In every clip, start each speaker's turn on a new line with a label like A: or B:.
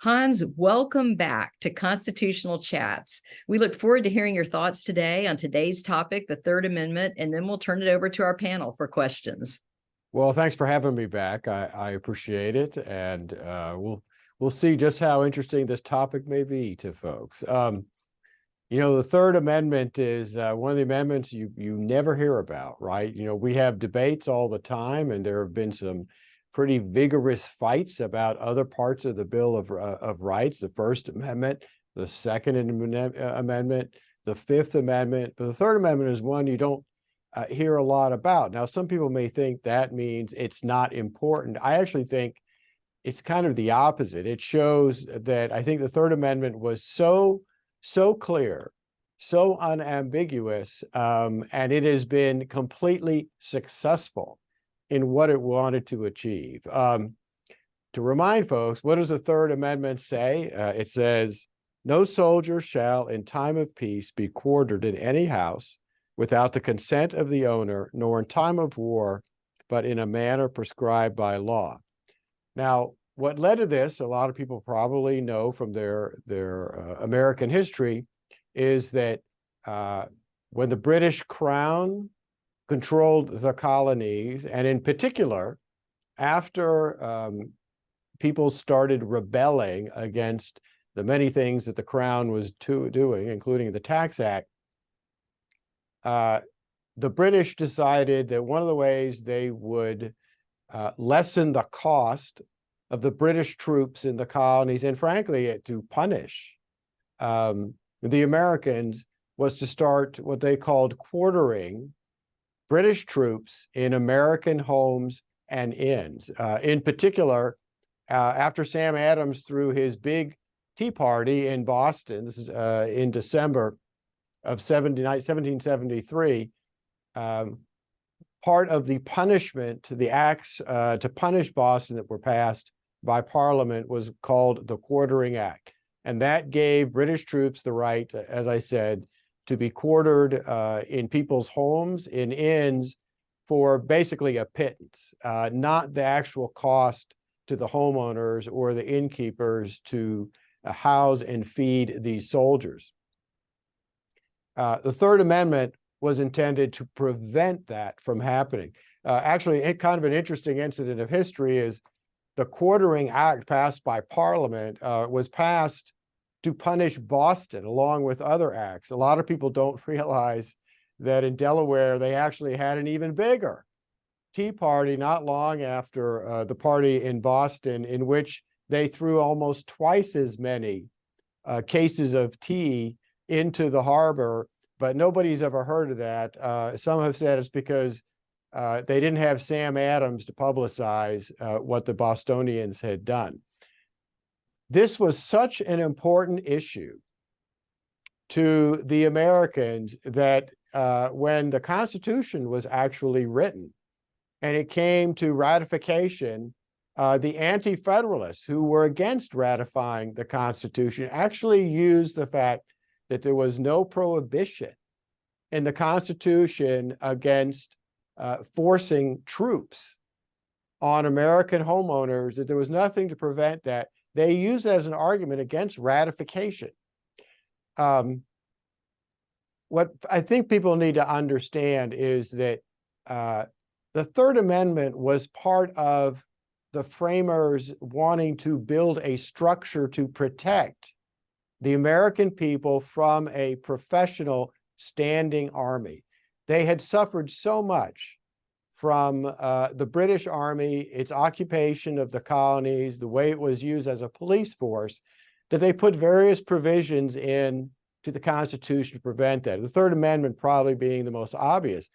A: Hans, welcome back to Constitutional Chats. We look forward to hearing your thoughts today on today's topic, the Third Amendment, and then we'll turn it over to our panel for questions.
B: Well, thanks for having me back. I appreciate it, and we'll see just how interesting this topic may be to folks. The Third Amendment is one of the amendments you never hear about, right? We have debates all the time, and there have been some pretty vigorous fights about other parts of the Bill of Rights, the First Amendment, the Second Amendment, the Fifth Amendment. But the Third Amendment is one you don't hear a lot about. Now, some people may think that means it's not important. I actually think it's kind of the opposite. It shows that I think the Third Amendment was so clear, so unambiguous, and it has been completely successful in what it wanted to achieve. To remind folks, what does the Third Amendment say? It says, "No soldier shall in time of peace be quartered in any house without the consent of the owner, nor in time of war, but in a manner prescribed by law." Now, what led to this, a lot of people probably know from their American history, is that when the British Crown controlled the colonies, and in particular, after people started rebelling against the many things that the Crown was doing, including the Tax Act, the British decided that one of the ways they would lessen the cost of the British troops in the colonies, and frankly, to punish the Americans, was to start what they called quartering British troops in American homes and inns. In particular, after Sam Adams threw his big Tea Party in Boston, this is in December of 1773, part of the punishment, the acts to punish Boston that were passed by Parliament was called the Quartering Act. And that gave British troops the right, as I said, to be quartered in people's homes, in inns, for basically a pittance, not the actual cost to the homeowners or the innkeepers to house and feed these soldiers. The Third Amendment was intended to prevent that from happening. Actually, kind of an interesting incident of history is the Quartering Act passed by Parliament was passed to punish Boston along with other acts. A lot of people don't realize that in Delaware, they actually had an even bigger Tea Party not long after the party in Boston, in which they threw almost twice as many cases of tea into the harbor, but nobody's ever heard of that. Some have said it's because they didn't have Sam Adams to publicize what the Bostonians had done. This was such an important issue to the Americans that when the Constitution was actually written and it came to ratification, the anti-federalists who were against ratifying the Constitution actually used the fact that there was no prohibition in the Constitution against forcing troops on American homeowners, that there was nothing to prevent that. They used it as an argument against ratification. What I think people need to understand is that the Third Amendment was part of the framers wanting to build a structure to protect the American people from a professional standing army. They had suffered so much from the British Army, its occupation of the colonies, the way it was used as a police force, that they put various provisions in to the Constitution to prevent that. The Third Amendment probably being the most obvious.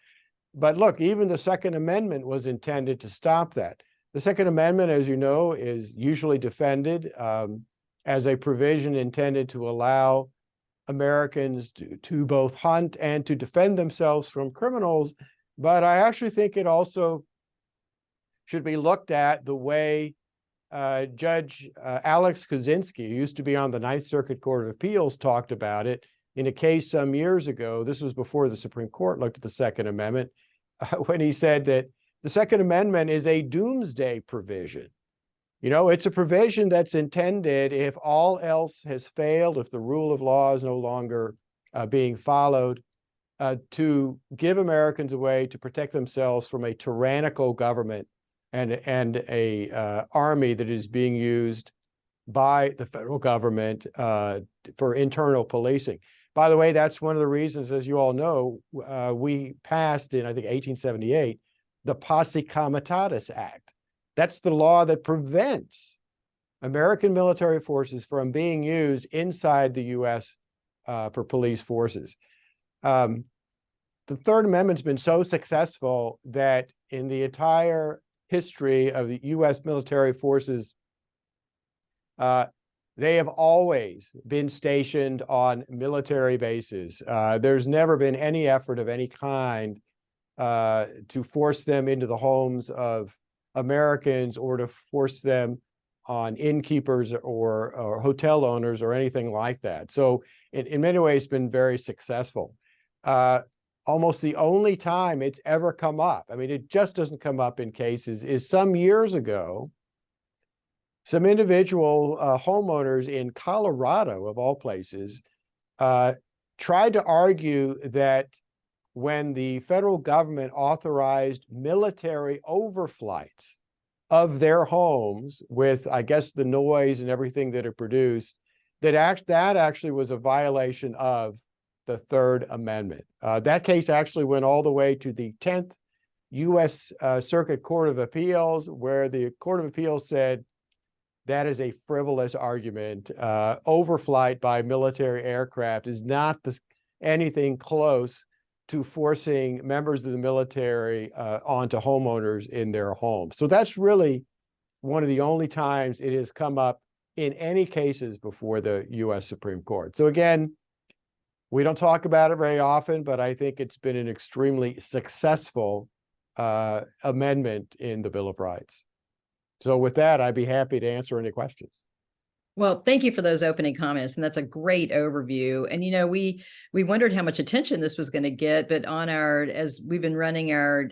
B: But look, even the Second Amendment was intended to stop that. The Second Amendment, as you know, is usually defended as a provision intended to allow Americans to both hunt and to defend themselves from criminals. But I actually think it also should be looked at the way Judge Alex Kozinski, who used to be on the Ninth Circuit Court of Appeals, talked about it in a case some years ago. This was before the Supreme Court looked at the Second when he said that the Second Amendment is a doomsday provision. It's a provision that's intended, if all else has failed, if the rule of law is no longer being followed, to give Americans a way to protect themselves from a tyrannical government and a army that is being used by the federal government for internal policing. By the way, that's one of the reasons, as you all know, we passed in, I think, 1878, the Posse Comitatus Act. That's the law that prevents American military forces from being used inside the U.S. For police forces. The Third Amendment's been so successful that in the entire history of the U.S. military forces, they have always been stationed on military bases. There's never been any effort of any kind to force them into the homes of Americans or to force them on innkeepers or hotel owners or anything like that. So in many ways, it's been very successful. Almost the only time it's ever come up, I mean, it just doesn't come up in cases, is some years ago, some individual homeowners in Colorado, of all places, tried to argue that when the federal government authorized military overflights of their homes with, I guess, the noise and everything that it produced, that actually was a violation of the Third Amendment. That case actually went all the way to the 10th U.S. Circuit Court of Appeals, where the Court of Appeals said that is a frivolous argument. Overflight by military aircraft is not anything close to forcing members of the military onto homeowners in their homes. So that's really one of the only times it has come up in any cases before the U.S. Supreme Court. So again, we don't talk about it very often, but I think it's been an extremely successful amendment in the Bill of Rights. So with that, I'd be happy to answer any questions.
A: Well, thank you for those opening comments, and that's a great overview. And we wondered how much attention this was going to get, but as we've been running our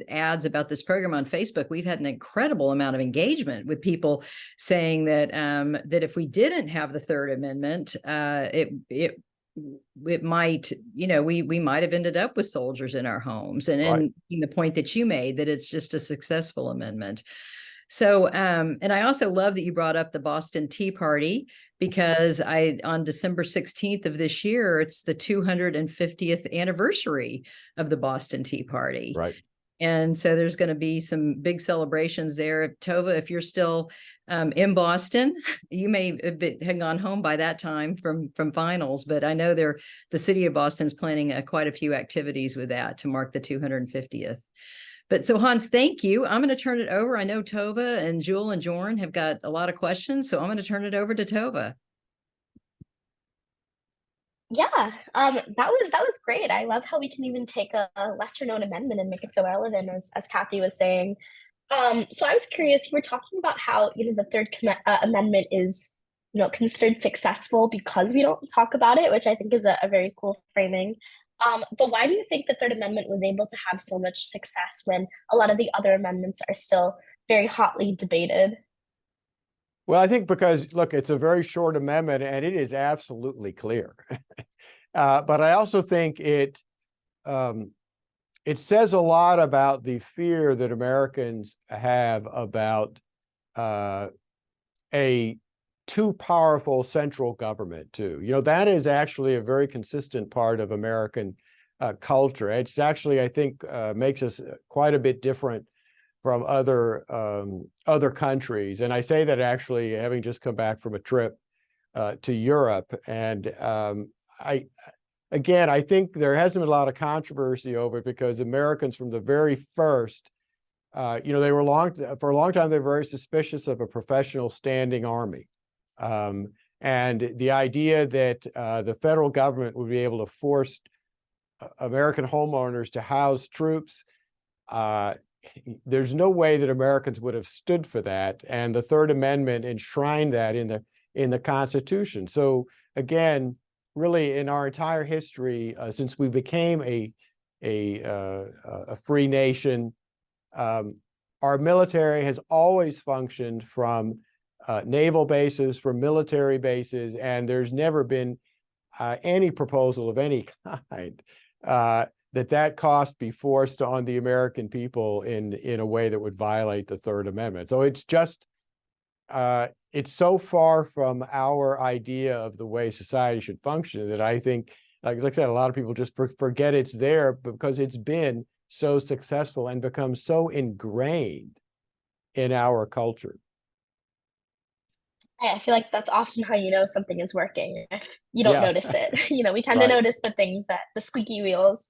A: ads about this program on Facebook, we've had an incredible amount of engagement with people saying that that if we didn't have the Third Amendment, it might, we might have ended up with soldiers in our homes, and the point that you made, that it's just a successful amendment. So, and I also love that you brought up the Boston Tea Party, because on December 16th of this year, it's the 250th anniversary of the Boston Tea Party.
B: Right.
A: And so there's going to be some big celebrations there. Tova, if you're still in Boston, you may have gone home by that time from finals, but I know the city of Boston's planning quite a few activities with that to mark the 250th. But so Hans, thank you. I'm going to turn it over. I know Tova and Jewel and Jorn have got a lot of questions, so I'm going to turn it over to Tova.
C: Yeah, that was great. I love how we can even take a lesser known amendment and make it so relevant, as Kathy was saying. So I was curious, you were talking about how the Third Amendment is considered successful because we don't talk about it, which I think is a very cool framing. But why do you think the Third Amendment was able to have so much success when a lot of the other amendments are still very hotly debated?
B: Well, I think because, look, it's a very short amendment and it is absolutely clear. But I also think it says a lot about the fear that Americans have about a too powerful central government too. That is actually a very consistent part of American culture. It's actually, I think, makes us quite a bit different from other countries. And I say that actually having just come back from a trip to Europe. And I think there hasn't been a lot of controversy over it because Americans from the very first, for a long time, they were very suspicious of a professional standing army. And the idea that the federal government would be able to force American homeowners to house troops, there's no way that Americans would have stood for that. And the Third Amendment enshrined that in the Constitution. So again, really in our entire history, since we became a free nation, our military has always functioned from naval bases, from military bases, and there's never been any proposal of any kind that cost be forced on the American people in a way that would violate the Third Amendment. So it's just it's so far from our idea of the way society should function that I think, like I said, a lot of people just forget it's there because it's been so successful and become so ingrained in our culture.
C: I feel like that's often how you know something is working if you don't
B: Yeah,
C: notice it. We tend to
B: right.
C: notice the things that the squeaky wheels.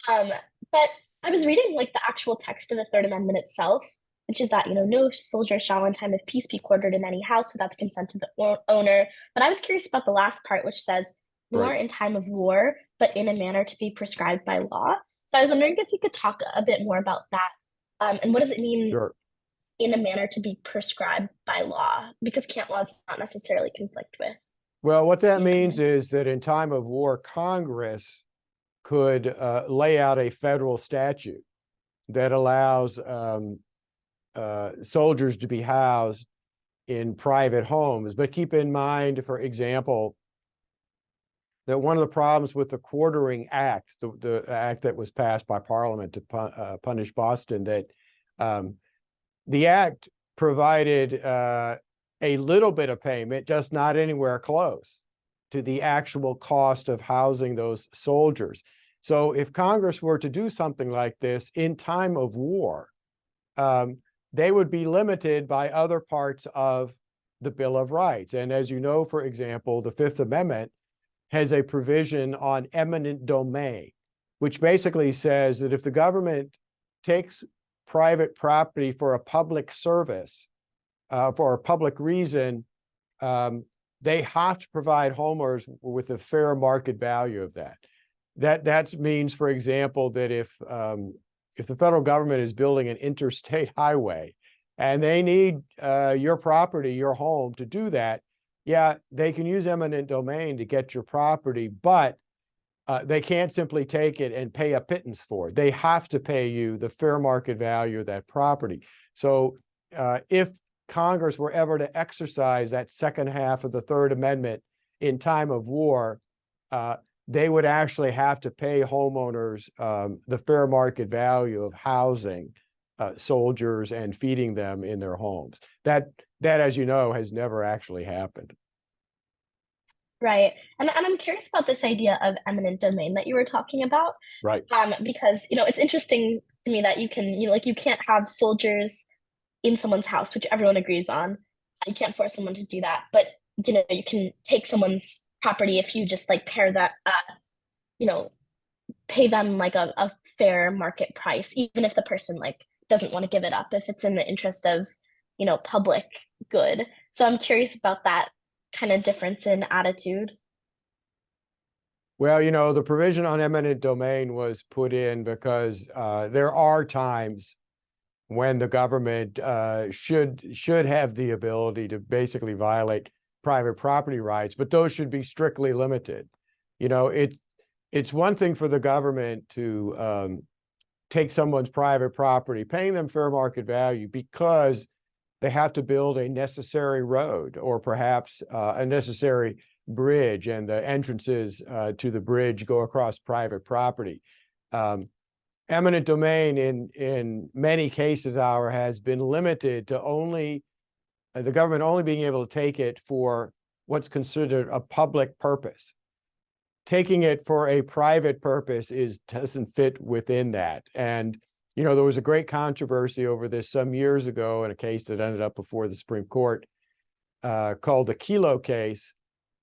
C: Um, but I was reading like the actual text of the Third Amendment itself, which is that, no soldier shall in time of peace be quartered in any house without the consent of the owner. But I was curious about the last part, which says, nor
B: Right.
C: in time of war, but in a manner to be prescribed by law. So I was wondering if you could talk a bit more about that. And what does it mean
B: Sure.
C: in a manner to be prescribed by law? Because can't laws not necessarily conflict with
B: Well, what that
C: the
B: means
C: amendment?
B: is that in time of war, Congress could lay out a federal statute that allows soldiers to be housed in private homes. But keep in mind, for example, that one of the problems with the Quartering Act, the act that was passed by Parliament to punish Boston, that the act provided a little bit of payment, just not anywhere close to the actual cost of housing those soldiers. So if Congress were to do something like this in time of war, they would be limited by other parts of the Bill of Rights. And as you know, for example, the Fifth Amendment has a provision on eminent domain, which basically says that if the government takes private property for a public service, for a public reason, they have to provide homeowners with a fair market value of that. That means, for example, that if the federal government is building an interstate highway and they need your property, your home to do that, yeah, they can use eminent domain to get your property, but they can't simply take it and pay a pittance for it. They have to pay you the fair market value of that property. So if Congress were ever to exercise that second half of the Third Amendment in time of war, they would actually have to pay homeowners the fair market value of housing soldiers and feeding them in their homes. That, as you know, has never actually happened.
C: Right. And I'm curious about this idea of eminent domain that you were talking about.
B: Right.
C: Because, it's interesting to me that you can, like you can't have soldiers in someone's house, which everyone agrees on. You can't force someone to do that. But, you can take someone's property if you just like pair that, pay them like a fair market price, even if the person like doesn't want to give it up, if it's in the interest of, public good. So I'm curious about that kind of difference in attitude.
B: Well, the provision on eminent domain was put in because there are times when the government should have the ability to basically violate private property rights, but those should be strictly limited. It's one thing for the government to take someone's private property, paying them fair market value because they have to build a necessary road or perhaps a necessary bridge, and the entrances to the bridge go across private property. Eminent domain in many cases, has been limited to only the government only being able to take it for what's considered a public purpose. Taking it for a private purpose doesn't fit within that. And there was a great controversy over this some years ago in a case that ended up before the Supreme Court called the Kelo case.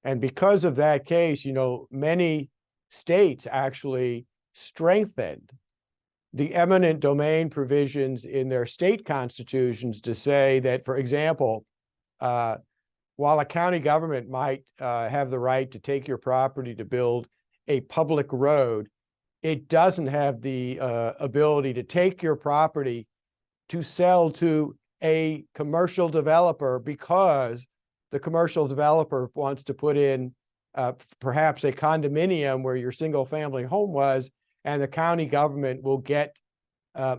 B: And because of that case, many states actually strengthened the eminent domain provisions in their state constitutions to say that, for example, while a county government might have the right to take your property to build a public road, it doesn't have the ability to take your property to sell to a commercial developer because the commercial developer wants to put in perhaps a condominium where your single family home was, and the county government will get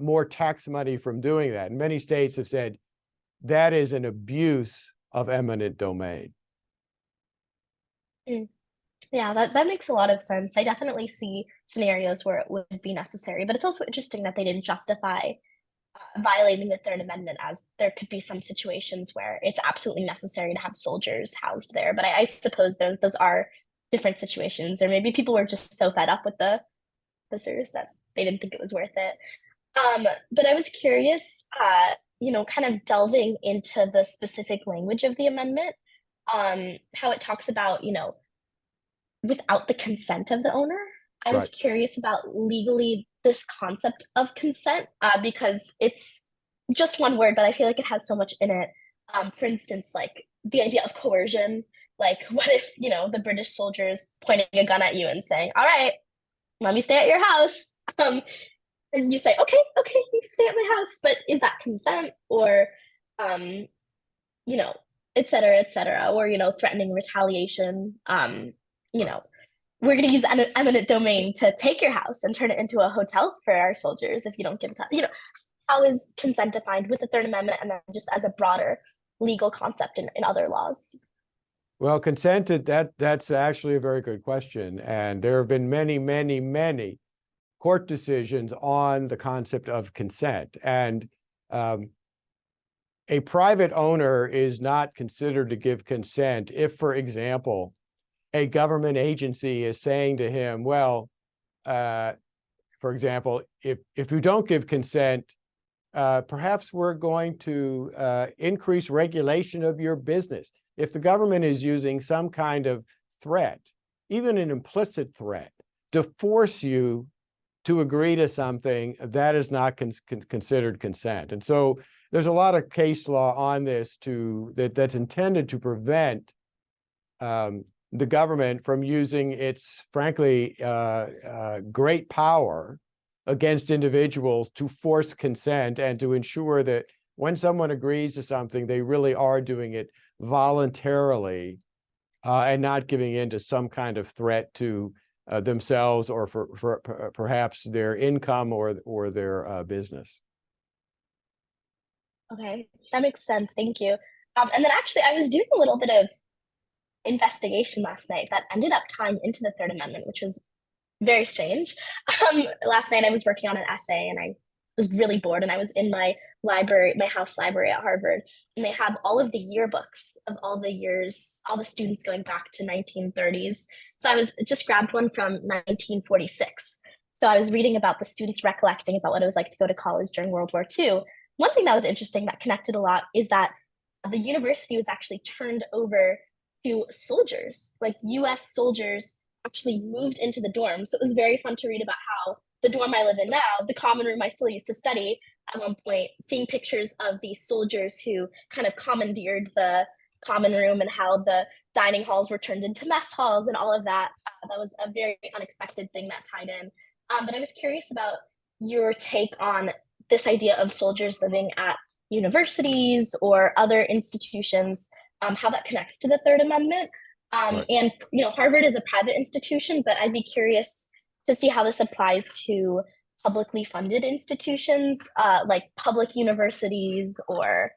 B: more tax money from doing that. And many states have said that is an abuse of eminent domain.
C: Yeah, that makes a lot of sense. I definitely see scenarios where it would be necessary, but it's also interesting that they didn't justify violating the Third Amendment, as there could be some situations where it's absolutely necessary to have soldiers housed there. But I suppose those are different situations, or maybe people were just so fed up with the officers that they didn't think it was worth it. But I was curious, kind of delving into the specific language of the amendment, how it talks about, without the consent of the owner. I was
B: Right.
C: curious about legally this concept of consent, because it's just one word, but I feel like it has so much in it. For instance, like the idea of coercion. Like, what if, the British soldiers pointing a gun at you and saying, "All right, let me stay at your house." And you say, "Okay, you can stay at my house," but is that consent? Or, um, et cetera, et cetera, or, threatening retaliation. We're going to use eminent domain to take your house and turn it into a hotel for our soldiers if you don't give it to, how is consent defined with the Third Amendment, and then just as a broader legal concept in other laws?
B: Well, consented, that's actually a very good question. And there have been many, many, many court decisions on the concept of consent. And a private owner is not considered to give consent if, for example, a government agency is saying to him, well, for example, if you don't give consent, perhaps we're going to increase regulation of your business. If the government is using some kind of threat, even an implicit threat, to force you to agree to something, that is not considered consent. And so there's a lot of case law on this that's intended to prevent the government from using its, frankly, great power against individuals to force consent, and to ensure that when someone agrees to something, they really are doing it voluntarily and not giving in to some kind of threat to themselves, or for perhaps their income or their business.
C: Okay, that makes sense. Thank you. And then actually, I was doing a little bit of investigation last night that ended up tying into the Third Amendment, which was very strange. Last night I was working on an essay and I was really bored, and I was in my library, my house library at Harvard, and they have all of the yearbooks of all the years, all the students going back to 1930s. So I was just grabbed one from 1946. So I was reading about the students recollecting about what it was like to go to college during World War II. One thing that was interesting that connected a lot is that the university was actually turned over to soldiers, like US soldiers actually moved into the dorm. So it was very fun to read about how the dorm I live in now, the common room I still used to study at one point, seeing pictures of the soldiers who kind of commandeered the common room, and how the dining halls were turned into mess halls and all of that. That was a very unexpected thing that tied in. But I was curious about your take on this idea of soldiers living at universities or other institutions, how that connects to the Third Amendment.
B: Right.
C: And Harvard is a private institution, but I'd be curious to see how this applies to publicly funded institutions, like public universities, or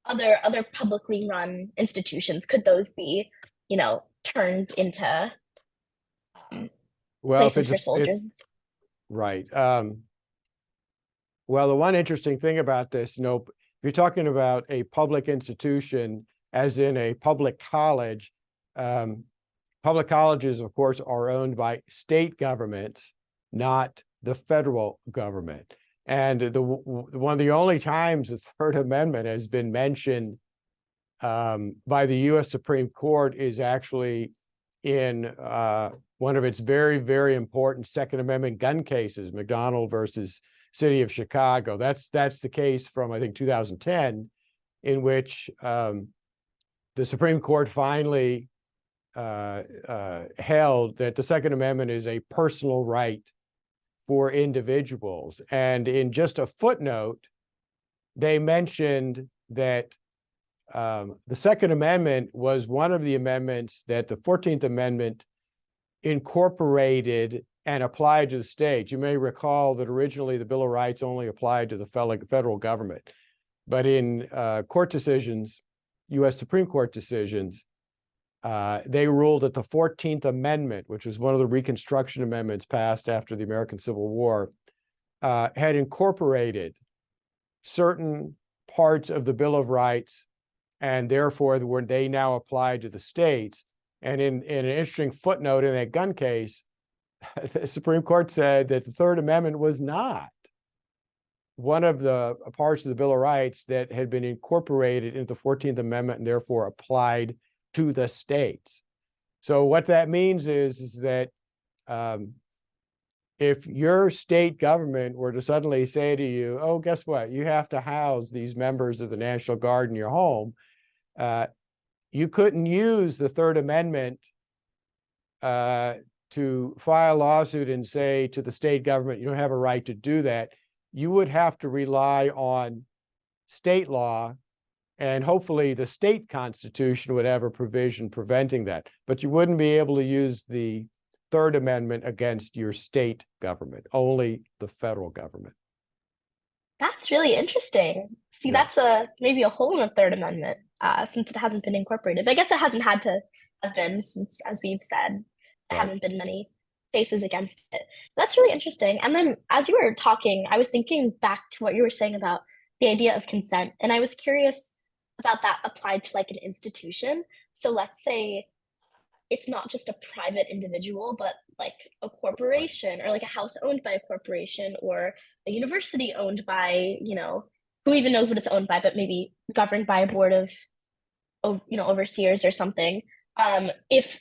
C: other publicly run institutions. Could those be turned into
B: Well,
C: places for soldiers?
B: right. Well, the one interesting thing about this, if you're talking about a public institution, as in a public college, public colleges, of course, are owned by state governments, not the federal government. And one of the only times the Third Amendment has been mentioned by the U.S. Supreme Court is actually in one of its very, very important Second Amendment gun cases, McDonald versus City of Chicago. That's the case from, I think, 2010, in which the Supreme Court finally held that the Second Amendment is a personal right for individuals. And in just a footnote, they mentioned that the Second Amendment was one of the amendments that the 14th Amendment incorporated and applied to the states. You may recall that originally the Bill of Rights only applied to the federal government, but in court decisions, U.S. Supreme Court decisions, they ruled that the 14th Amendment, which was one of the Reconstruction amendments passed after the American Civil War, had incorporated certain parts of the Bill of Rights, and therefore they now applied to the states. And in an interesting footnote in that gun case, the Supreme Court said that the Third Amendment was not one of the parts of the Bill of Rights that had been incorporated into the 14th Amendment and therefore applied to the states. So what that means is that if your state government were to suddenly say to you, oh, guess what? You have to house these members of the National Guard in your home. You couldn't use the Third Amendment to file a lawsuit and say to the state government, you don't have a right to do that. You would have to rely on state law, and hopefully the state constitution would have a provision preventing that. But you wouldn't be able to use the Third Amendment against your state government, only the federal government.
C: That's really interesting. See,
B: Yeah.
C: that's maybe a hole in the Third Amendment, since it hasn't been incorporated. But I guess it hasn't had to have been, since, as we've said, there
B: Right.
C: haven't been many cases against it. That's really interesting. And then as you were talking, I was thinking back to what you were saying about the idea of consent. And I was curious about that applied to like an institution. So let's say it's not just a private individual, but like a corporation, or like a house owned by a corporation, or a university owned by, who even knows what it's owned by, but maybe governed by a board of overseers or something. If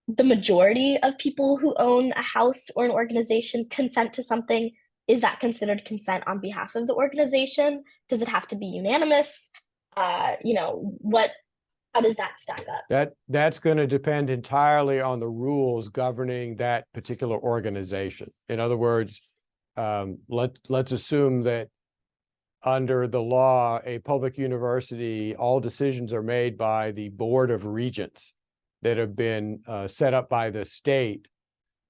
C: the majority of people who own a house or an organization consent to something, is that considered consent on behalf of the organization? Does it have to be unanimous? How does that stack up?
B: That's going to depend entirely on the rules governing that particular organization. In other words, let's assume that under the law, a public university, all decisions are made by the Board of Regents that have been set up by the state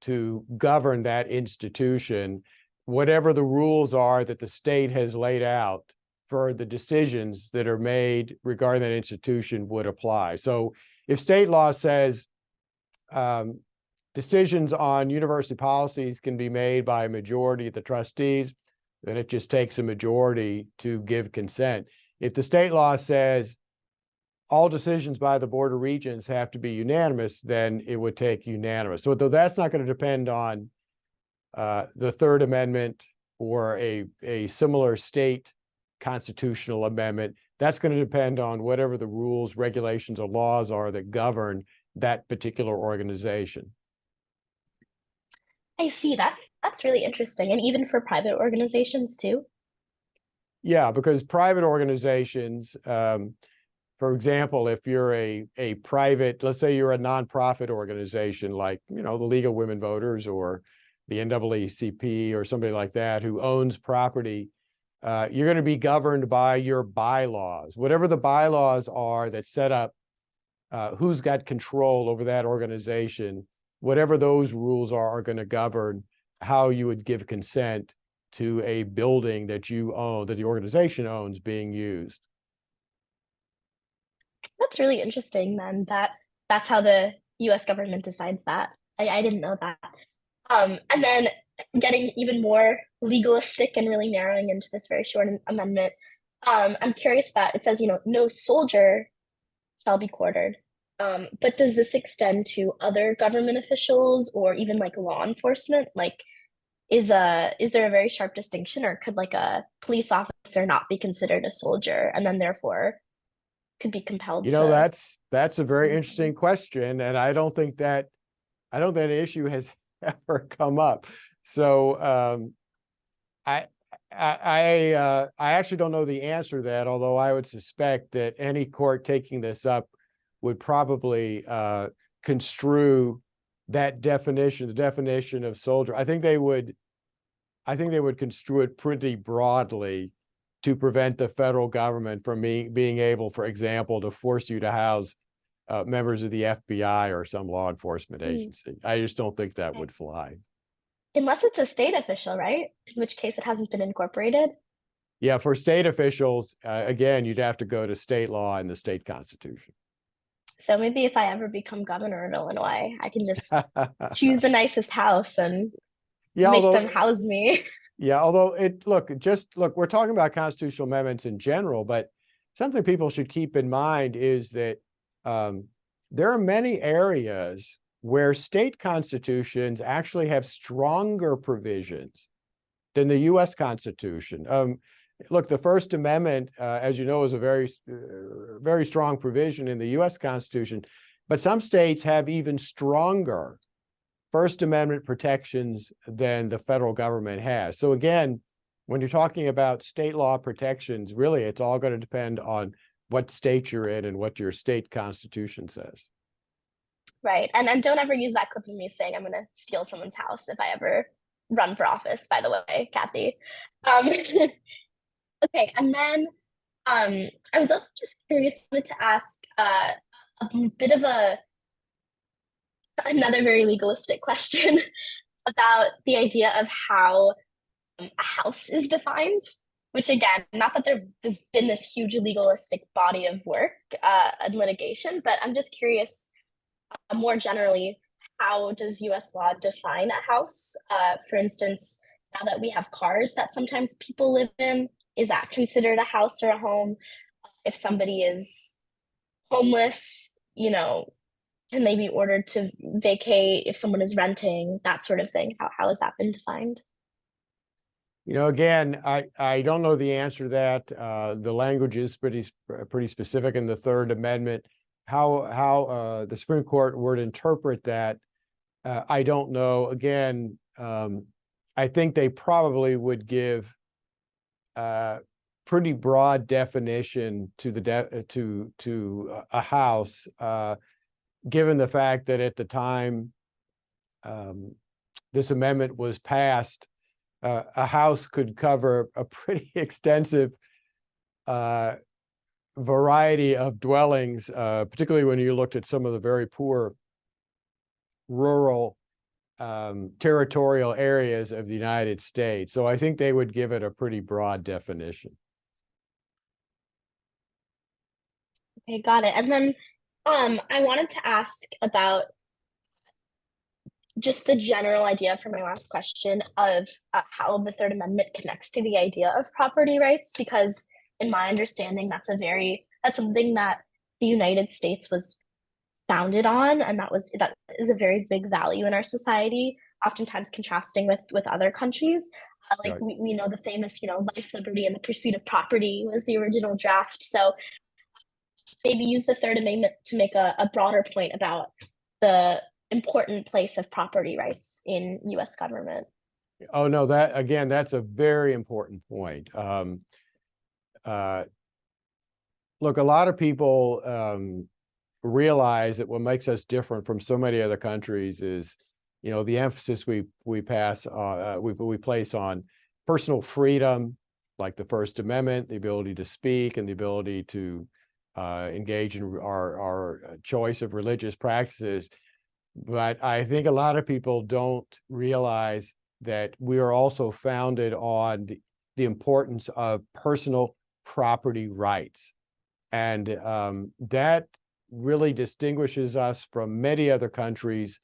B: to govern that institution. Whatever the rules are that the state has laid out for the decisions that are made regarding that institution would apply. So if state law says decisions on university policies can be made by a majority of the trustees, then it just takes a majority to give consent. If the state law says all decisions by the Board of Regents have to be unanimous, then it would take unanimous. So though that's not going to depend on the Third Amendment or a similar state constitutional amendment, that's going to depend on whatever the rules, regulations, or laws are that govern that particular organization.
C: I see. That's really interesting. And even for private organizations too?
B: Yeah, because private organizations, for example, if you're a private, let's say you're a nonprofit organization like, the League of Women Voters or the NAACP or somebody like that who owns property, you're going to be governed by your bylaws. Whatever the bylaws are that set up who's got control over that organization, whatever those rules are going to govern how you would give consent to a building that you own, that the organization owns, being used.
C: That's really interesting then, that's how the US government decides that. I didn't know that. And then getting even more legalistic and really narrowing into this very short amendment, I'm curious about, it says, no soldier shall be quartered. But does this extend to other government officials or even like law enforcement? Like, is there a very sharp distinction, or could like a police officer not be considered a soldier and then therefore could be compelled to?
B: That's a very interesting question, and I don't think that issue has ever come up. So I actually don't know the answer to that, although I would suspect that any court taking this up would probably construe that definition, the definition of soldier. I think they would construe it pretty broadly to prevent the federal government from being able, for example, to force you to house members of the FBI or some law enforcement
C: Mm.
B: agency. I just don't think that
C: Okay.
B: would fly.
C: Unless it's a state official, right? In which case it hasn't been incorporated.
B: Yeah, for state officials, again, you'd have to go to state law and the state constitution.
C: So maybe if I ever become governor of Illinois, I can just choose the nicest house and
B: Yeah,
C: make
B: although
C: them house me.
B: Yeah, although look, we're talking about constitutional amendments in general, but something people should keep in mind is that there are many areas where state constitutions actually have stronger provisions than the U.S. Constitution. Look, the First Amendment, as you know, is a very strong provision in the U.S. Constitution, but some states have even stronger First Amendment protections than the federal government has. So again, when you're talking about state law protections, really, it's all going to depend on what state you're in and what your state constitution says.
C: Right. And don't ever use that clip of me saying I'm gonna steal someone's house if I ever run for office, by the way, Kathy. Okay, and then I was also just curious, wanted to ask a bit of another very legalistic question about the idea of how a house is defined, which again, not that there's been this huge legalistic body of work and litigation, but I'm just curious, more generally, how does US law define a house? For instance, now that we have cars that sometimes people live in, is that considered a house or a home? If somebody is homeless, can they be ordered to vacate if someone is renting, that sort of thing? How has that been defined?
B: Again, I don't know the answer to that. The language is pretty specific in the Third Amendment. How the Supreme Court would interpret that, I don't know. Again, I think they probably would give pretty broad definition to a house, given the fact that at the time this amendment was passed, a house could cover a pretty extensive variety of dwellings, particularly when you looked at some of the very poor rural territorial areas of the United States. So I think they would give it a pretty broad definition.
C: Okay, got it. And then I wanted to ask about just the general idea for my last question of how the Third Amendment connects to the idea of property rights, because in my understanding, that's something that the United States was founded on, and that is a very big value in our society, oftentimes contrasting with other countries. Like
B: Right.
C: we know the famous, life, liberty, and the pursuit of property was the original draft. So maybe use the Third Amendment to make a broader point about the important place of property rights in U.S. government.
B: Oh, no, that's a very important point. Look, a lot of people realize that what makes us different from so many other countries is, the emphasis we place on personal freedom, like the First Amendment, the ability to speak and the ability to engage in our choice of religious practices. But I think a lot of people don't realize that we are also founded on the importance of personal property rights. And that really distinguishes us from many other countries.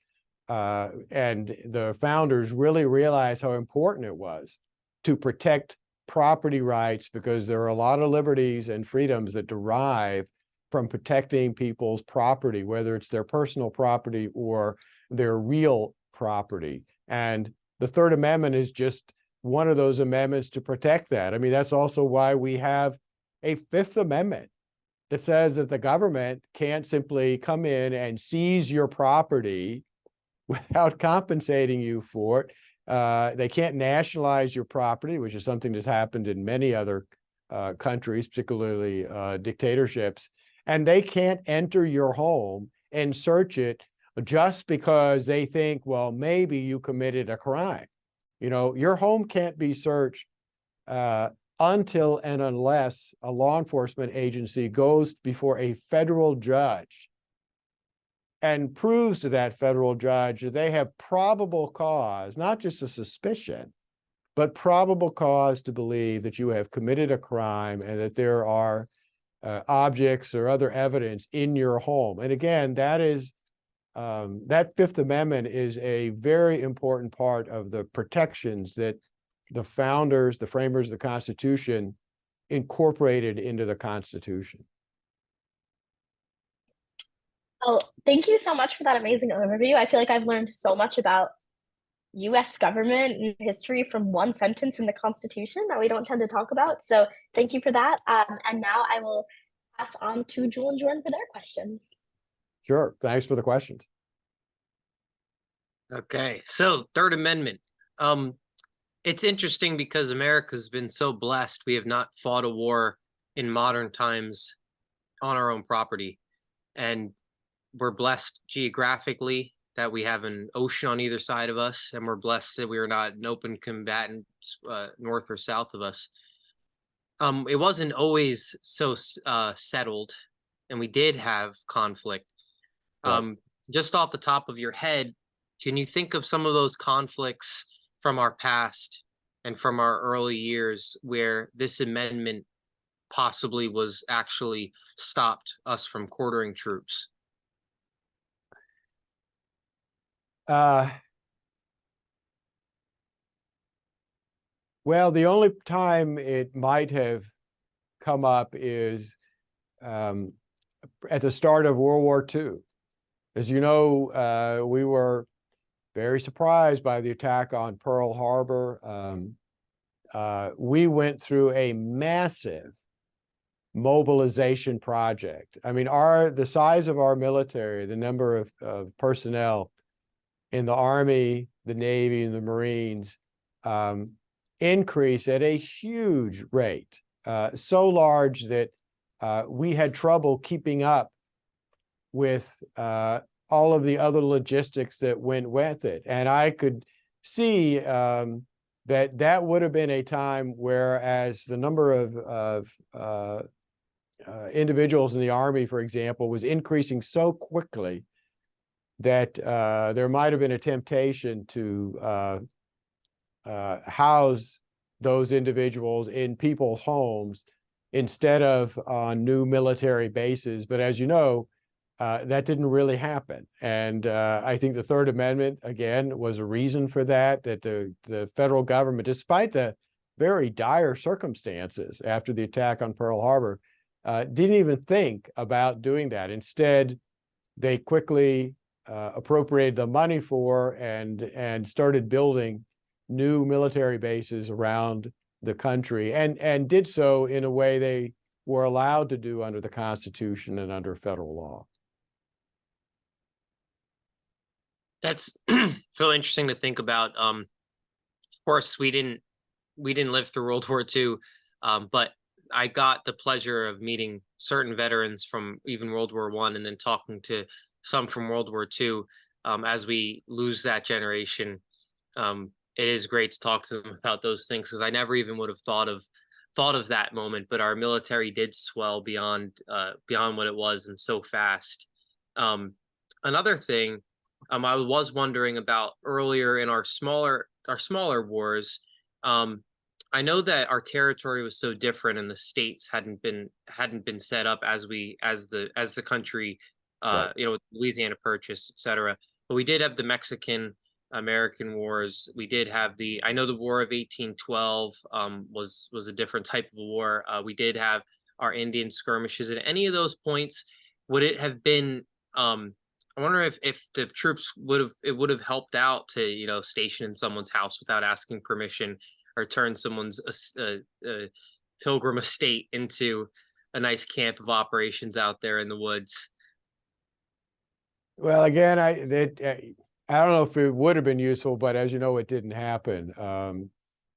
B: And the founders really realized how important it was to protect property rights, because there are a lot of liberties and freedoms that derive from protecting people's property, whether it's their personal property or their real property. And the Third Amendment is just one of those amendments to protect that. I mean, that's also why we have a Fifth Amendment that says that the government can't simply come in and seize your property without compensating you for it. They can't nationalize your property, which is something that's happened in many other countries, particularly dictatorships. And they can't enter your home and search it just because they think, well, maybe you committed a crime. Your home can't be searched until and unless a law enforcement agency goes before a federal judge and proves to that federal judge that they have probable cause, not just a suspicion, but probable cause to believe that you have committed a crime and that there are objects or other evidence in your home. And again, that is that Fifth Amendment is a very important part of the protections that the founders, the framers of the Constitution, incorporated into the Constitution.
C: Oh, thank you so much for that amazing overview. I feel like I've learned so much about US government and history from one sentence in the Constitution that we don't tend to talk about. So thank you for that. And now I will pass on to Jewel and Jordan for their questions.
B: Sure. Thanks for the questions.
D: Okay, so Third Amendment. It's interesting because America's been so blessed. We have not fought a war in modern times on our own property. And we're blessed geographically that we have an ocean on either side of us, and we're blessed that we are not an open combatant north or south of us. It wasn't always so settled, and we did have conflict.
B: Right.
D: Just off the top of your head, can you think of some of those conflicts from our past and from our early years where this amendment possibly was actually stopped us from quartering troops?
B: Well, the only time it might have come up is at the start of World War II. As you know, we were very surprised by the attack on Pearl Harbor. We went through a massive mobilization project. I mean, the size of our military, the number of personnel in the Army, the Navy, and the Marines increased at a huge rate, so large that we had trouble keeping up with all of the other logistics that went with it. And I could see that would have been a time whereas the number of individuals in the Army, for example, was increasing so quickly that there might have been a temptation to house those individuals in people's homes instead of on new military bases. But as you know, that didn't really happen. And I think the Third Amendment, again, was a reason for that, that the federal government, despite the very dire circumstances after the attack on Pearl Harbor, didn't even think about doing that. Instead, they quickly appropriated the money for and started building new military bases around the country, and did so in a way they were allowed to do under the Constitution and under federal law.
D: That's so interesting to think about. Of course, we didn't live through World War II, but I got the pleasure of meeting certain veterans from even World War I, and then talking to some from World War II. As we lose that generation, it is great to talk to them about those things, because I never even would have thought of that moment. But our military did swell beyond what it was, and so fast. Another thing I was wondering about earlier in our smaller wars. I know that our territory was so different, and the states hadn't been set up as the country,
B: Right.
D: with Louisiana Purchase, etc. But we did have the Mexican-American wars. We did have I know the War of 1812 was a different type of war. We did have our Indian skirmishes. At any of those points, would it have been? I wonder if the troops would have helped out to station in someone's house without asking permission, or turn someone's pilgrim estate into a nice camp of operations out there in the woods.
B: Well, again, I don't know if it would have been useful, but as you know, it didn't happen.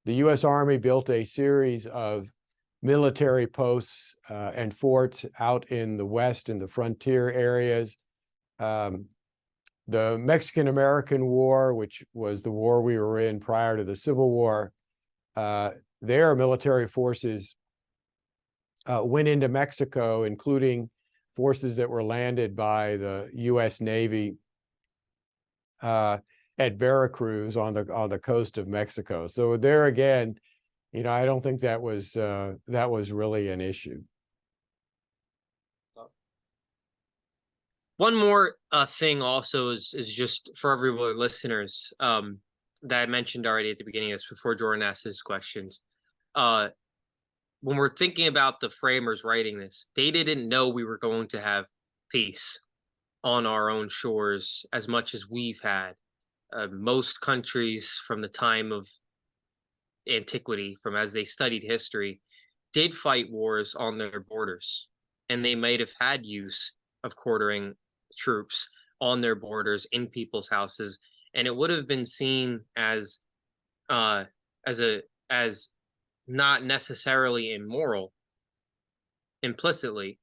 B: The U.S. Army built a series of military posts and forts out in the West, in the frontier areas. The Mexican-American War, which was the war we were in prior to the Civil War, their military forces went into Mexico, including forces that were landed by the U.S. Navy at Veracruz on the coast of Mexico. So there again, I don't think that was really an issue.
D: One more thing also is just for everyone listeners that I mentioned already at the beginning of this before Jordan asked his questions. When we're thinking about the framers writing this, they didn't know we were going to have peace on our own shores as much as we've had. Most countries from the time of antiquity, from as they studied history, did fight wars on their borders, and they might have had use of quartering troops on their borders in people's houses, and it would have been seen as not necessarily immoral implicitly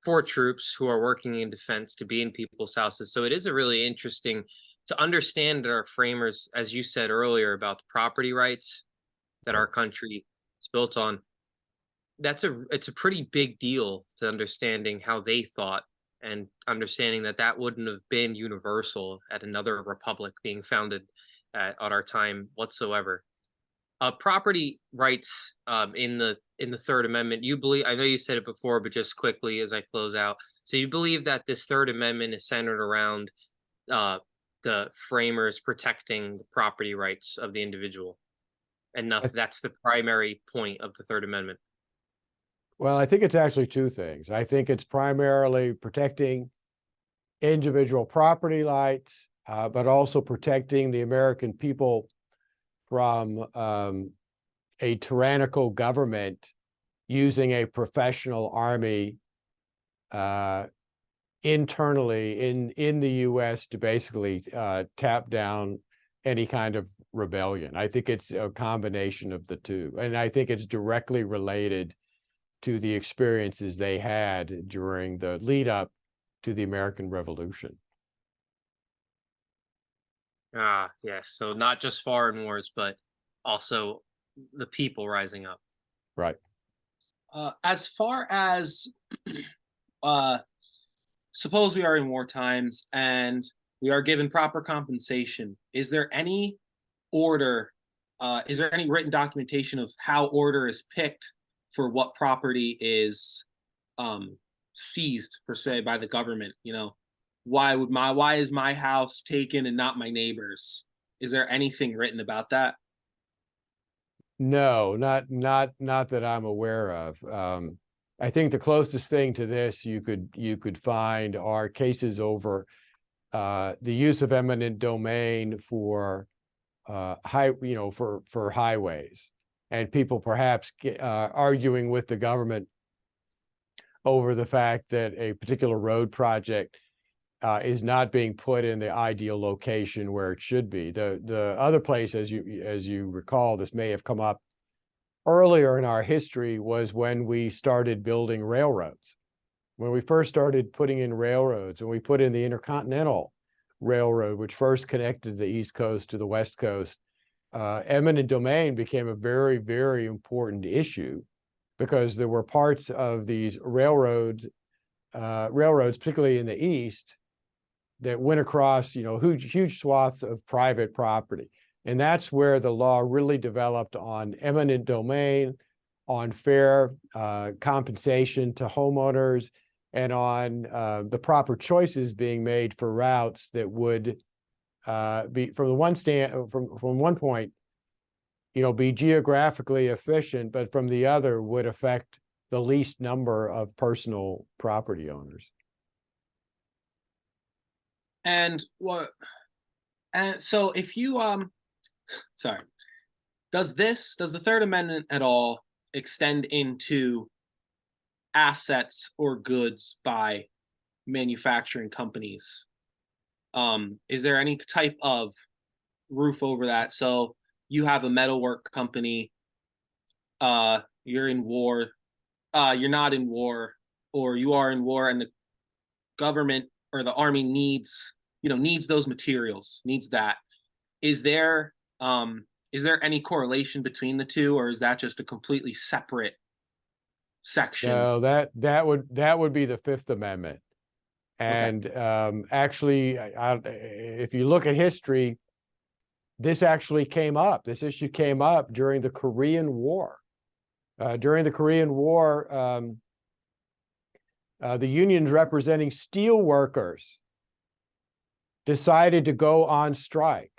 D: for troops who are working in defense to be in people's houses. So it is a really interesting to understand that our framers, as you said earlier about the property rights that our country is built on, it's a pretty big deal to understanding how they thought and understanding that wouldn't have been universal at another republic being founded at our time whatsoever. Property rights in the Third Amendment, you believe, I know you said it before, but just quickly as I close out. So you believe that this Third Amendment is centered around the framers protecting the property rights of the individual, and that's the primary point of the Third Amendment?
B: Well, I think it's actually two things. I think it's primarily protecting individual property rights, but also protecting the American people from a tyrannical government using a professional army internally in the U.S. to basically tap down any kind of rebellion. I think it's a combination of the two, and I think it's directly related to the experiences they had during the lead up to the American Revolution.
D: Yes. So not just foreign wars, but also the people rising up.
B: Right.
E: As far as suppose we are in war times and we are given proper compensation, is there any order, is there any written documentation of how order is picked for what property is seized per se by the government? Why is my house taken and not my neighbor's? Is there anything written about that?
B: No, not that I'm aware of. I think the closest thing to this you could find are cases over the use of eminent domain for for highways, and people perhaps arguing with the government over the fact that a particular road project is not being put in the ideal location where it should be. The other place, as you recall, this may have come up earlier in our history, was when we started building railroads. When we first started putting in railroads, and we put in the Intercontinental Railroad, which first connected the East Coast to the West Coast, eminent domain became a very, very important issue, because there were parts of these railroads, particularly in the East, that went across, huge swaths of private property. And that's where the law really developed on eminent domain, on fair compensation to homeowners, and on the proper choices being made for routes that would be, from one point, be geographically efficient, but from the other would affect the least number of personal property owners.
E: And so if you does the Third Amendment at all extend into assets or goods by manufacturing companies? Is there any type of roof over that? So you have a metalwork company, you're in war, you're not in war, or you are in war, and the government or the army needs those materials, needs that. Is there any correlation between the two, or is that just a completely separate section?
B: No, that would be the Fifth Amendment. And actually, if you look at history, this actually came up. This issue came up during the Korean War. During the Korean War, the unions representing steel workers decided to go on strike.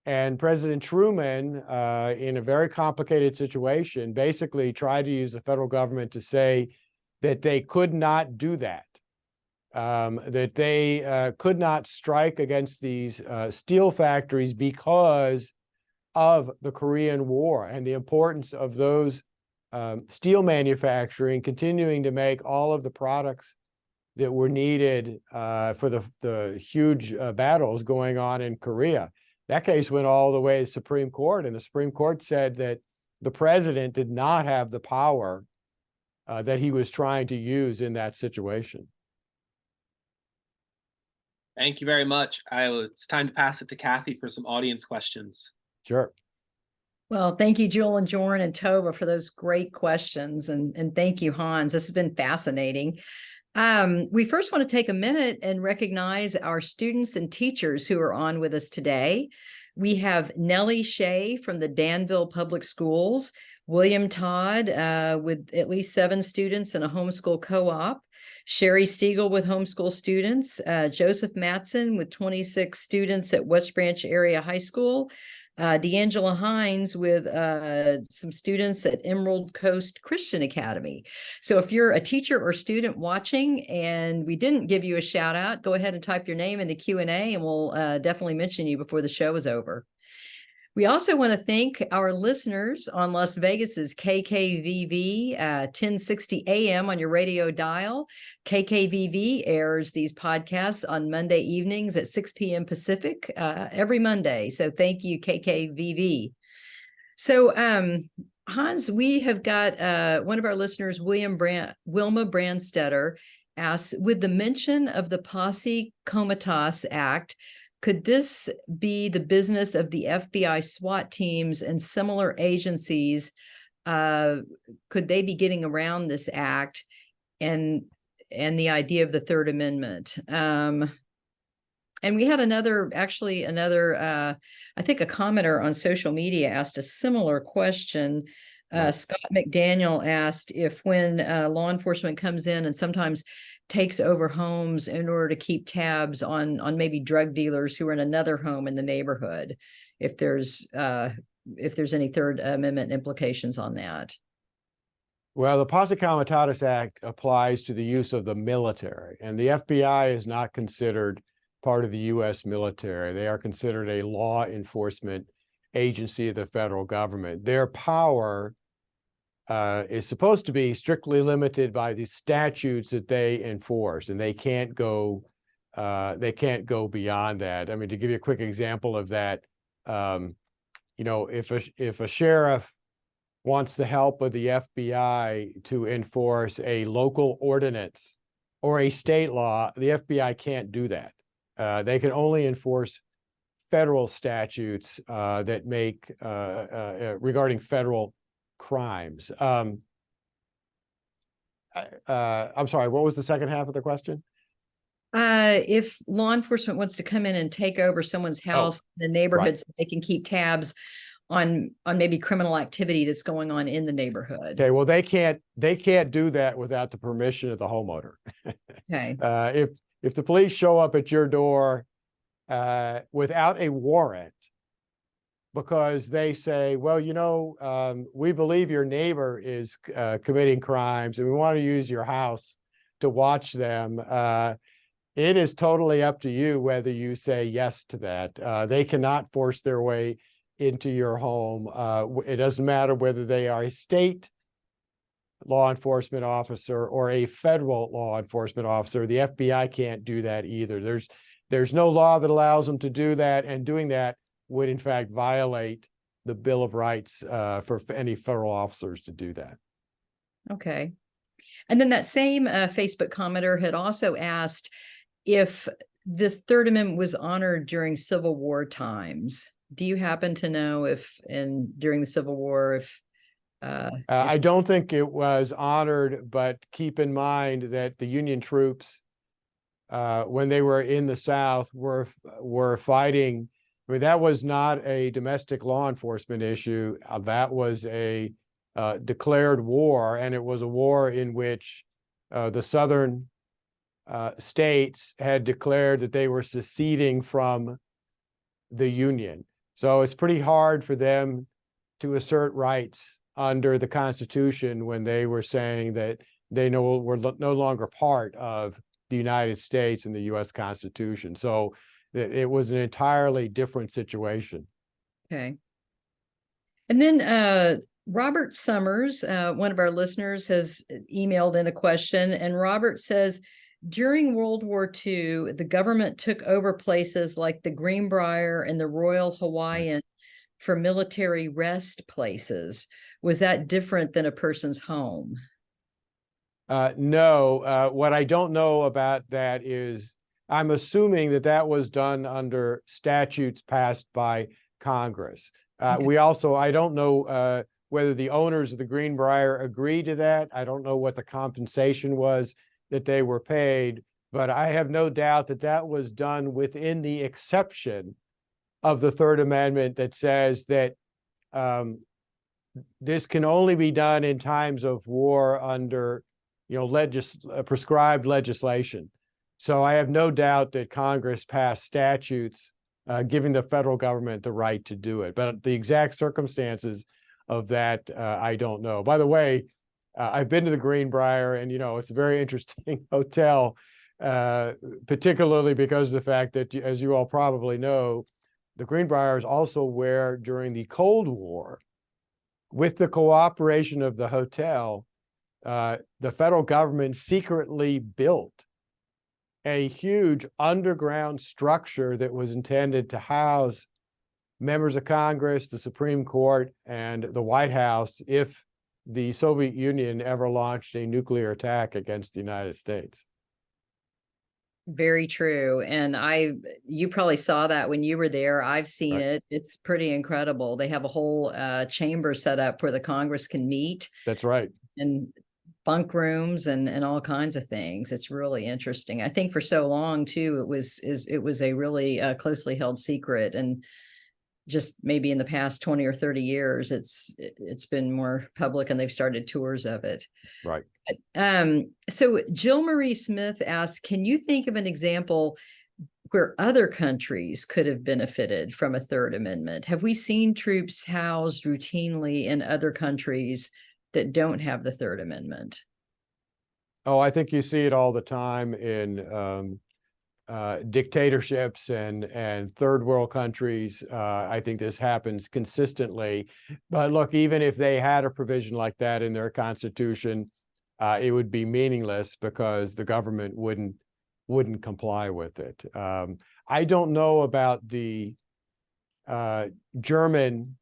B: And President Truman, in a very complicated situation, basically tried to use the federal government to say that they could not do that. That they could not strike against these steel factories because of the Korean War and the importance of those steel manufacturing continuing to make all of the products that were needed for the huge battles going on in Korea. That case went all the way to the Supreme Court, and the Supreme Court said that the president did not have the power that he was trying to use in that situation.
E: Thank you very much. It's time to pass it to Kathy for some audience questions.
B: Sure.
A: Well, thank you, Jewel and Jorn and Tova, for those great questions. And thank you, Hans. This has been fascinating. We first want to take a minute and recognize our students and teachers who are on with us today. We have Nellie Shea from the Danville Public Schools, William Todd with at least 7 students in a homeschool co-op, Sherry Stiegel with homeschool students, Joseph Matson with 26 students at West Branch Area High School, D'Angela Hines with some students at Emerald Coast Christian Academy. So if you're a teacher or student watching and we didn't give you a shout out, go ahead and type your name in the Q&A and we'll definitely mention you before the show is over. We also want to thank our listeners on Las Vegas's KKVV 1060 AM on your radio dial. KKVV airs these podcasts on Monday evenings at 6 p.m. Pacific every Monday. So thank you, KKVV. So Hans, we have got one of our listeners, Wilma Brandstetter, asks, with the mention of the Posse Comitatus Act, could this be the business of the FBI SWAT teams and similar agencies? Could they be getting around this act and the idea of the Third Amendment? And we had another, I think a commenter on social media asked a similar question. Scott McDaniel asked if when law enforcement comes in and sometimes takes over homes in order to keep tabs on maybe drug dealers who are in another home in the neighborhood, if there's any Third Amendment implications on that.
B: Well, the Posse Comitatus Act applies to the use of the military, and the FBI is not considered part of the U.S. military. They are considered a law enforcement agency of the federal government. Their power is supposed to be strictly limited by the statutes that they enforce, and they can't go beyond that. I mean, to give you a quick example of that, if a sheriff wants the help of the FBI to enforce a local ordinance or a state law, the FBI can't do that. They can only enforce federal statutes that make regarding federal crimes. I'm sorry, what was the second half of the question?
A: If law enforcement wants to come in and take over someone's house in the neighborhood, so they can keep tabs on maybe criminal activity that's going on in the neighborhood.
B: Okay, well, they can't do that without the permission of the homeowner.
A: Okay.
B: If the police show up at your door without a warrant, because they say, well, we believe your neighbor is committing crimes and we want to use your house to watch them, it is totally up to you whether you say yes to that. They cannot force their way into your home. It doesn't matter whether they are a state law enforcement officer or a federal law enforcement officer. The FBI can't do that either. There's no law that allows them to do that, and doing that would in fact violate the Bill of Rights for any federal officers to do that.
A: Okay. And then that same Facebook commenter had also asked if this Third Amendment was honored during Civil War times. Do you happen to know if during the Civil War,
B: I don't think it was honored, but keep in mind that the Union troops, when they were in the South, were fighting. I mean, that was not a domestic law enforcement issue. That was a declared war, and it was a war in which the Southern states had declared that they were seceding from the Union. So it's pretty hard for them to assert rights under the Constitution when they were saying that they were no longer part of the United States and the U.S. Constitution. So it was an entirely different situation.
A: Okay. And then Robert Summers, one of our listeners, has emailed in a question, and Robert says, during World War II, the government took over places like the Greenbrier and the Royal Hawaiian for military rest places. Was that different than a person's home?
B: No, what I don't know about that is I'm assuming that that was done under statutes passed by Congress.
A: Okay.
B: I don't know whether the owners of the Greenbrier agreed to that. I don't know what the compensation was that they were paid, but I have no doubt that that was done within the exception of the Third Amendment that says that this can only be done in times of war under, prescribed legislation. So I have no doubt that Congress passed statutes giving the federal government the right to do it. But the exact circumstances of that, I don't know. By the way, I've been to the Greenbrier, and it's a very interesting hotel, particularly because of the fact that, as you all probably know, the Greenbrier is also where, during the Cold War, with the cooperation of the hotel, the federal government secretly built a huge underground structure that was intended to house members of Congress, the Supreme Court, and the White House if the Soviet Union ever launched a nuclear attack against the United States.
A: Very true. And you probably saw that when you were there. I've seen
B: Right.
A: it. It's pretty incredible. They have a whole chamber set up where the Congress can meet,
B: That's right.
A: and bunk rooms and all kinds of things. It's really interesting. I think for so long too, it was a really closely held secret, and just maybe in the past 20 or 30 years, it's been more public, and they've started tours of it.
B: Right.
A: So Jill Marie Smith asks, can you think of an example where other countries could have benefited from a Third Amendment? Have we seen troops housed routinely in other countries that don't have the Third Amendment?
B: Oh, I think you see it all the time in dictatorships and third world countries. I think this happens consistently. But look, even if they had a provision like that in their constitution, it would be meaningless because the government wouldn't comply with it. I don't know about the German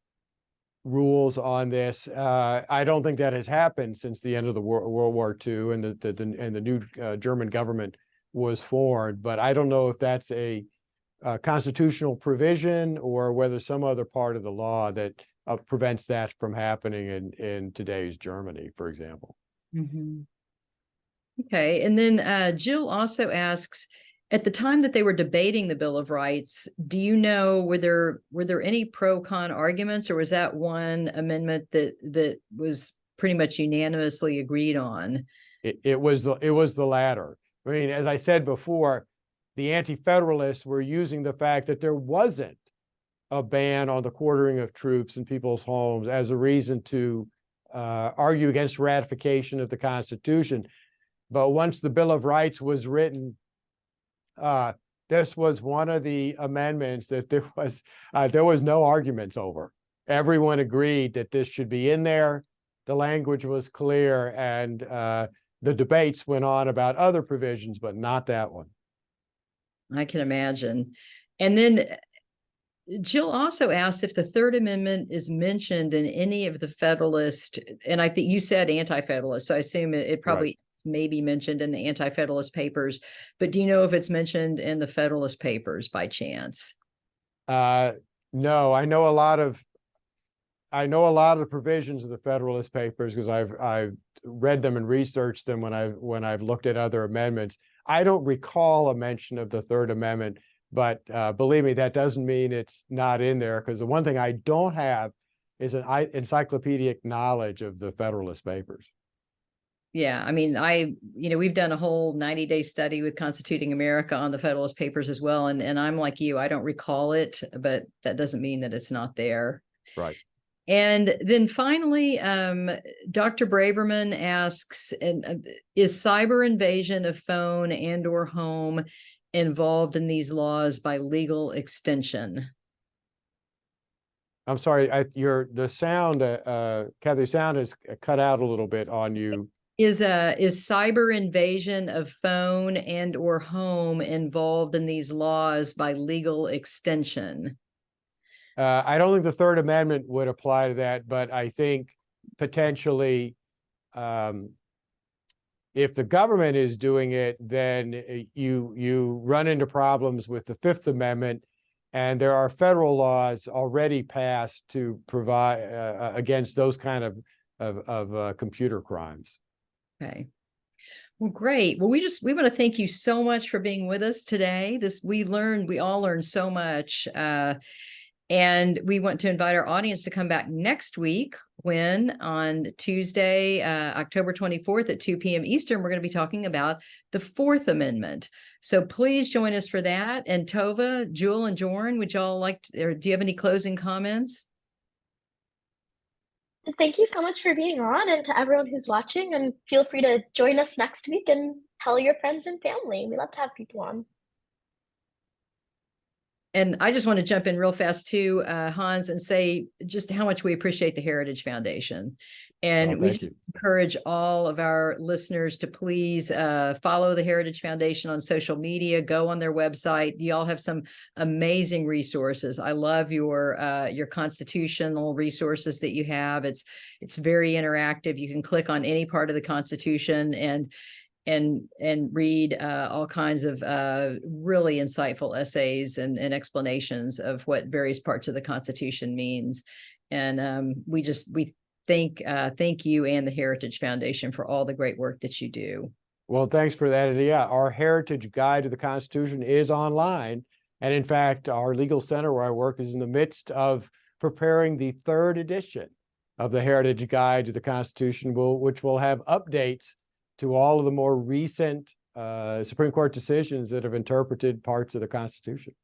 B: rules on this. I don't think that has happened since the end of the World War II and the new German government was formed. But I don't know if that's a constitutional provision or whether some other part of the law that prevents that from happening in today's Germany, for example.
A: Mm-hmm. Okay. And then Jill also asks, at the time that they were debating the Bill of Rights, do you know, were there any pro-con arguments, or was that one amendment that was pretty much unanimously agreed on?
B: It was the latter. I mean, as I said before, the anti-federalists were using the fact that there wasn't a ban on the quartering of troops in people's homes as a reason to argue against ratification of the Constitution. But once the Bill of Rights was written, this was one of the amendments that there was no arguments over. Everyone agreed that this should be in there. The language was clear, and the debates went on about other provisions, but not that one.
A: I can imagine. And then Jill also asked if the Third Amendment is mentioned in any of the Federalist, and I think you said anti-Federalist, so I assume it probably may be mentioned in the anti-Federalist papers, but do you know if it's mentioned in the Federalist papers by chance?
B: No, I know a lot of I know a lot of the provisions of the Federalist Papers because I've read them and researched them when I've looked at other amendments. I don't recall a mention of the Third Amendment, but believe me, that doesn't mean it's not in there, because the one thing I don't have is an encyclopedic knowledge of the Federalist Papers.
A: Yeah, I mean, we've done a whole 90-day study with Constituting America on the Federalist Papers as well. And I'm like you, I don't recall it, but that doesn't mean that it's not there.
B: Right.
A: And then finally, Dr. Braverman asks, is cyber invasion of phone and or home involved in these laws by legal extension?
B: I'm sorry, the sound, Kathy, sound is cut out a little bit on you.
A: Is cyber invasion of phone and or home involved in these laws by legal extension?
B: I don't think the Third Amendment would apply to that, but I think potentially, if the government is doing it, then you run into problems with the Fifth Amendment, and there are federal laws already passed to provide against those kind of computer crimes.
A: Okay. Well, great. Well, we want to thank you so much for being with us today. We all learned so much. And we want to invite our audience to come back next week when on Tuesday, October 24th at 2 p.m. Eastern, we're going to be talking about the Fourth Amendment. So please join us for that. And Tova, Jewel, and Jorn, would y'all or do you have any closing comments?
C: Thank you so much for being on, and to everyone who's watching, and feel free to join us next week and tell your friends and family. We love to have people on.
A: And I just want to jump in real fast too, Hans, and say just how much we appreciate the Heritage Foundation. And we just encourage all of our listeners to please follow the Heritage Foundation on social media, go on their website. Y'all have some amazing resources. I love your constitutional resources that you have. It's very interactive. You can click on any part of the Constitution and read all kinds of really insightful essays and explanations of what various parts of the Constitution means. And we thank you and the Heritage Foundation for all the great work that you do.
B: Well, thanks for that. And yeah, our Heritage Guide to the Constitution is online. And in fact, our legal center where I work is in the midst of preparing the 3rd edition of the Heritage Guide to the Constitution, which will have updates to all of the more recent Supreme Court decisions that have interpreted parts of the Constitution.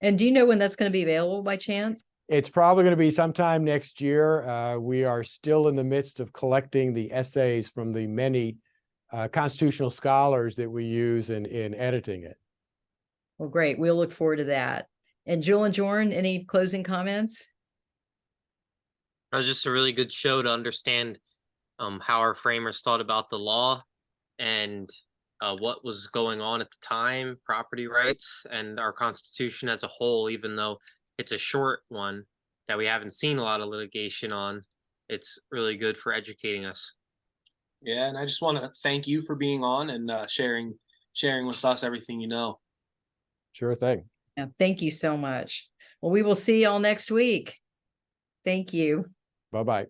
A: And do you know when that's going to be available by chance?
B: It's probably going to be sometime next year. We are still in the midst of collecting the essays from the many constitutional scholars that we use in editing it.
A: Well, great. We'll look forward to that. And Jewel and Jorn, any closing comments?
D: That was just a really good show to understand how our framers thought about the law and what was going on at the time, property rights, and our Constitution as a whole. Even though it's a short one that we haven't seen a lot of litigation on, it's really good for educating us.
E: Yeah, and I just want to thank you for being on and sharing with us everything you know.
B: Sure thing.
A: Yeah, thank you so much. Well, we will see y'all next week. Thank you.
B: Bye-bye.